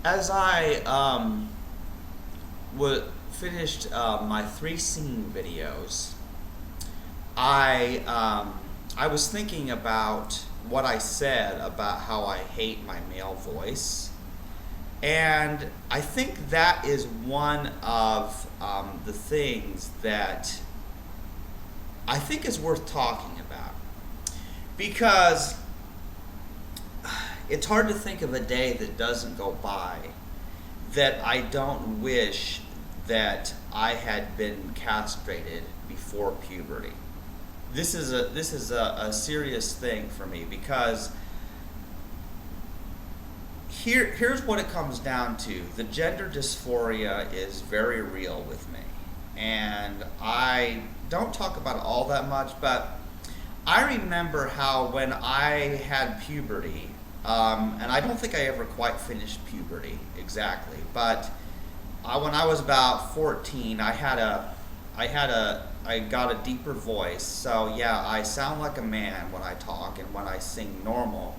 As I finished my 3 singing videos, I was thinking about what I said about how I hate my male voice, and I think that is one of the things that I think is worth talking about, because it's hard to think of a day that doesn't go by that I don't wish that I had been castrated before puberty. This is a serious thing for me, because here's what it comes down to. The gender dysphoria is very real with me, and I don't talk about it all that much, but I remember how when I had puberty, and I don't think I ever quite finished puberty exactly, but when I was about 14, I got a deeper voice. So yeah, I sound like a man when I talk and when I sing normal.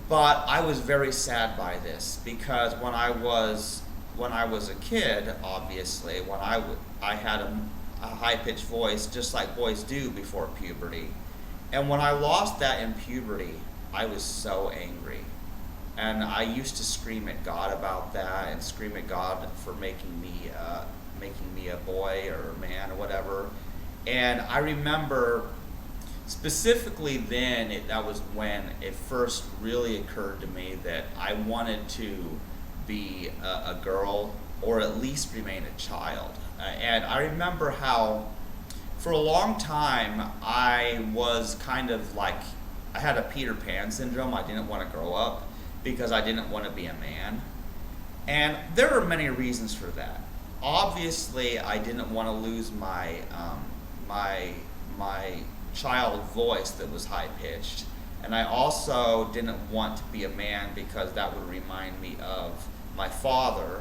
But I was very sad by this, because when I was a kid, obviously, I had a high-pitched voice just like boys do before puberty. And when I lost that in puberty, I was so angry. And I used to scream at God about that, and scream at God for making me a boy or a man or whatever. And I remember specifically then, that was when it first really occurred to me that I wanted to be a girl, or at least remain a child. And I remember how for a long time I was kind of like, I had a Peter Pan syndrome. I didn't want to grow up because I didn't want to be a man. And there were many reasons for that. Obviously, I didn't want to lose my child voice that was high pitched, and I also didn't want to be a man because that would remind me of my father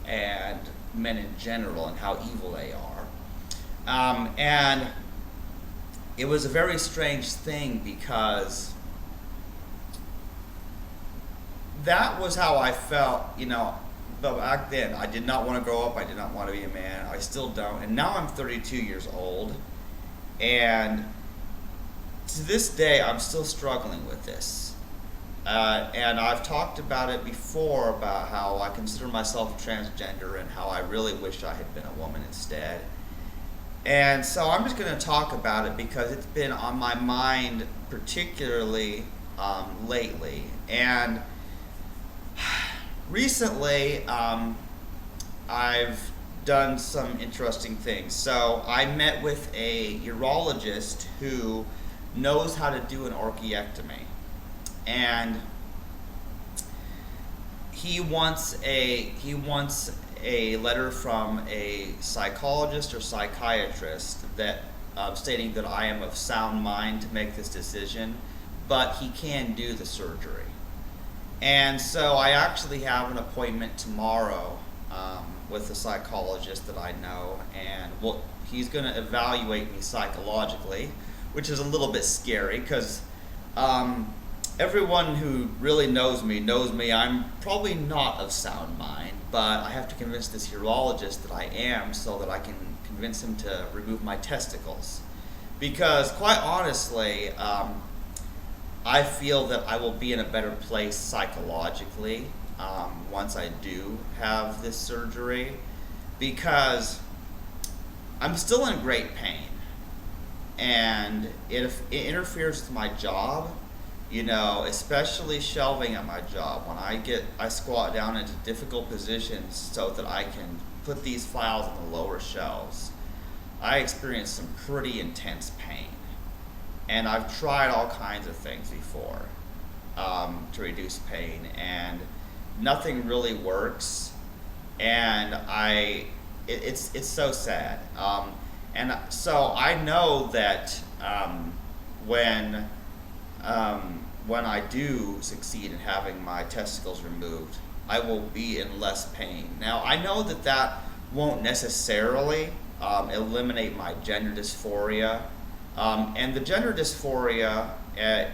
and men in general and how evil they are. And it was a very strange thing, because that was how I felt, but back then. I did not want to grow up. I did not want to be a man. I still don't. And now I'm 32 years old, and to this day, I'm still struggling with this. And I've talked about it before, about how I consider myself transgender and how I really wish I had been a woman instead. And so I'm just going to talk about it because it's been on my mind, particularly lately. And recently, I've done some interesting things. So I met with a urologist who knows how to do an orchiectomy, and he wants a letter from a psychologist or psychiatrist that stating that I am of sound mind to make this decision, but he can do the surgery. And so I actually have an appointment tomorrow with a psychologist that I know, and he's going to evaluate me psychologically, which is a little bit scary, because everyone who really knows me I'm probably not of sound mind, but I have to convince this urologist that I am, so that I can convince him to remove my testicles. Because quite honestly, I feel that I will be in a better place psychologically once I do have this surgery, because I'm still in great pain, and it interferes with my job, especially shelving at my job. When I squat down into difficult positions so that I can put these files on the lower shelves, I experience some pretty intense pain. And I've tried all kinds of things before to reduce pain, and nothing really works. And it's so sad. And so I know that when I do succeed in having my testicles removed, I will be in less pain. Now, I know that won't necessarily eliminate my gender dysphoria. And the gender dysphoria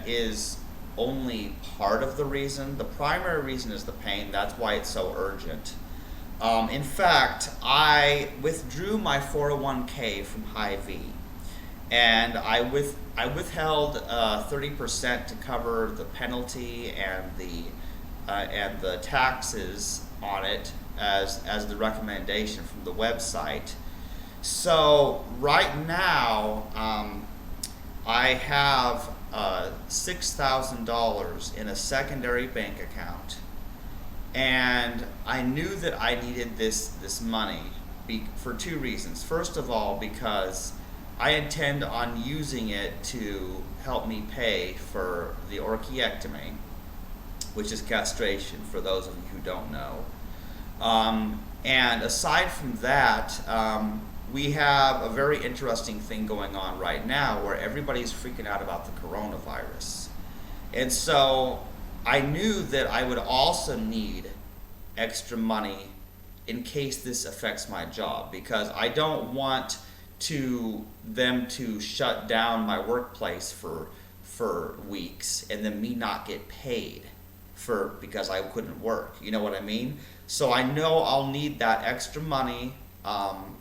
is only part of the reason. The primary reason is the pain. That's why it's so urgent. In fact, I withdrew my 401k from Hy-Vee, and I withheld 30% to cover the penalty and the taxes on it as the recommendation from the website. So right now, I have $6,000 in a secondary bank account, and I knew that I needed this money for two reasons. First of all, because I intend on using it to help me pay for the orchiectomy, which is castration for those of you who don't know. And aside from that, we have a very interesting thing going on right now where everybody's freaking out about the coronavirus. And so I knew that I would also need extra money in case this affects my job, because I don't want them to shut down my workplace for weeks and then me not get paid because I couldn't work. You know what I mean? So I know I'll need that extra money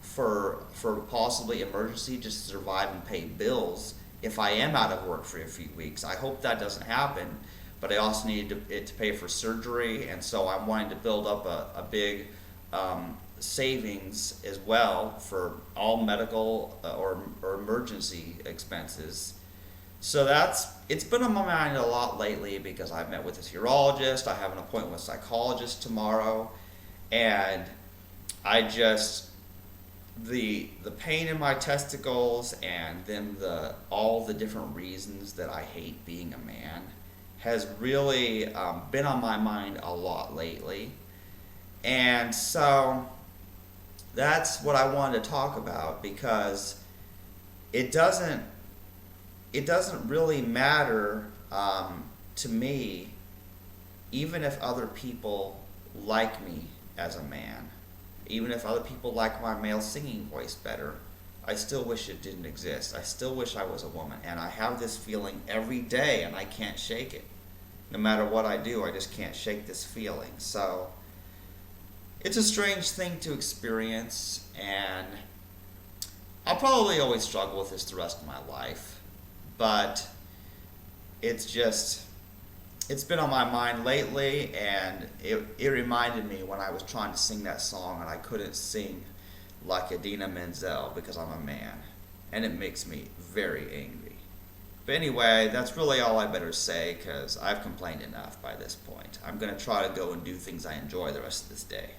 for possibly emergency, just to survive and pay bills if I am out of work for a few weeks. I hope that doesn't happen, but I also need it to pay for surgery, and so I'm wanting to build up a big savings as well for all medical or emergency expenses. So it's been on my mind a lot lately, because I've met with a urologist, I have an appointment with a psychologist tomorrow, and I just, the pain in my testicles, and then all the different reasons that I hate being a man has really been on my mind a lot lately. And so that's what I wanted to talk about, because it doesn't really matter to me, even if other people like me as a man, even if other people like my male singing voice better. I still wish it didn't exist. I still wish I was a woman, and I have this feeling every day, and I can't shake it. No matter what I do, I just can't shake this feeling. So it's a strange thing to experience, and I'll probably always struggle with this the rest of my life, but it's been on my mind lately, and it reminded me when I was trying to sing that song and I couldn't sing like Idina Menzel because I'm a man, and it makes me very angry. But anyway, that's really all I better say, because I've complained enough by this point. I'm going to try to go and do things I enjoy the rest of this day.